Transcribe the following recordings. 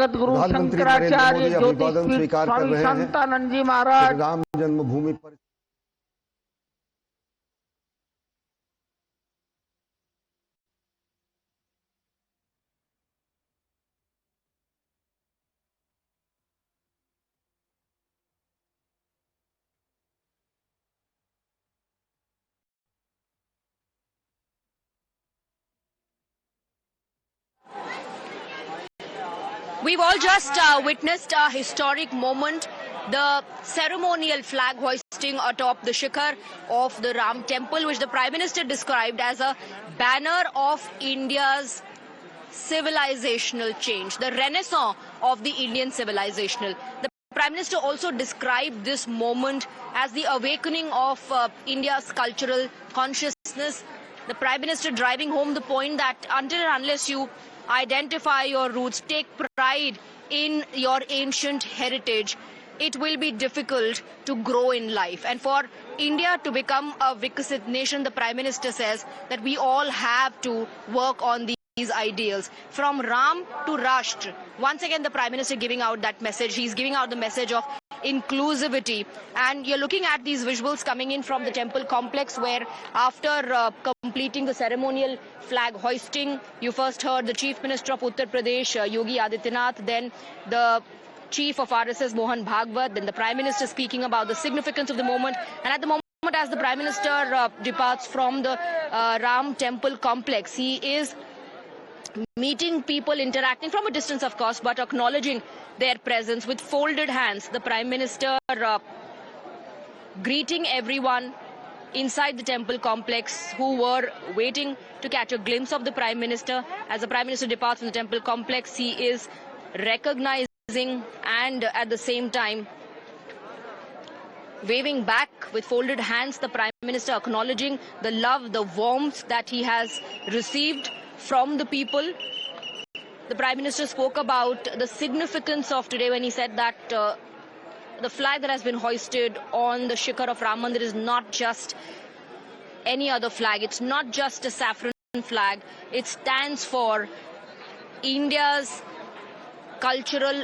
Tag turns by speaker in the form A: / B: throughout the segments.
A: जगत गुरु शंकराचार्य ज्योतिष स्वामी संतानंद जी महाराज
B: राम जन्मभूमि पर
C: We've all just witnessed a historic moment, the ceremonial flag hoisting atop the shikhar of the Ram Temple, which the Prime Minister described as a banner of India's civilizational change, the renaissance of the Indian civilizational. The Prime Minister also described this moment as the awakening of India's cultural consciousness. The Prime Minister driving home the point that until and unless you identify your roots, take pride in your ancient heritage, it will be difficult to grow in life. And for India to become a Vikasit nation, the Prime Minister says that we all have to work on these ideals. From Ram to Rashtra. Once again, the Prime Minister giving out that message. He's giving out the message of inclusivity. And you're looking at these visuals coming in from the temple complex, where after completing the ceremonial flag hoisting, you first heard the Chief Minister of Uttar Pradesh, Yogi Adityanath, then the Chief of RSS, Mohan Bhagwat, then the Prime Minister speaking about the significance of the moment. And at the moment, as the Prime Minister departs from the Ram Temple complex, he is meeting people, interacting from a distance, of course, but acknowledging their presence with folded hands. The Prime Minister greeting everyone inside the temple complex who were waiting to catch a glimpse of the Prime Minister. As the Prime Minister departs from the temple complex, he is recognizing and at the same time waving back with folded hands, the Prime Minister acknowledging the love, the warmth that he has received from the people. The Prime Minister spoke about the significance of today when he said that the flag that has been hoisted on the shikhar of Ram Mandir is not just any other flag. It's not just a saffron flag. It stands for India's cultural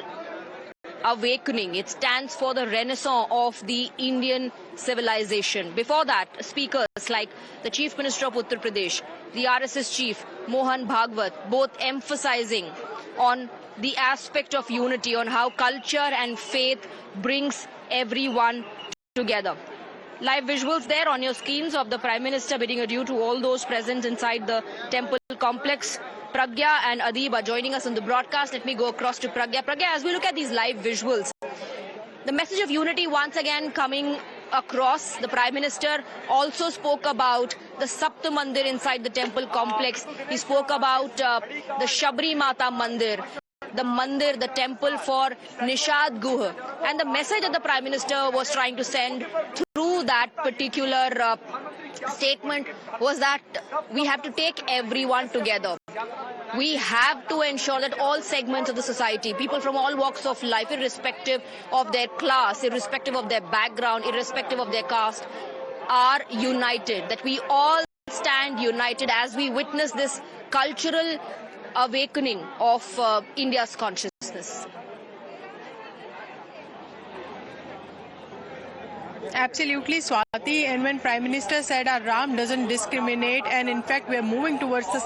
C: awakening. It stands for the renaissance of the Indian civilization. Before that, speakers like the Chief Minister of Uttar Pradesh, the RSS Chief, Mohan Bhagwat, both emphasizing on the aspect of unity, on how culture and faith brings everyone together. Live visuals there on your screens of the Prime Minister bidding adieu to all those present inside the temple complex. Pragya and Adib are joining us on the broadcast. Let me go across to Pragya. Pragya, as we look at these live visuals, the message of unity once again coming across. The Prime Minister also spoke about the Sapta Mandir inside the temple complex. He spoke about the Shabri Mata Mandir, the Mandir, the temple for Nishad Guha. And the message that the Prime Minister was trying to send through that particular statement was that we have to take everyone together. We have to ensure that all segments of the society, people from all walks of life, irrespective of their class, irrespective of their background, irrespective of their caste, are united. That we all stand united as we witness this cultural awakening of India's consciousness.
D: Absolutely, Swati. And when Prime Minister said our Ram doesn't discriminate, and in fact we're moving towards the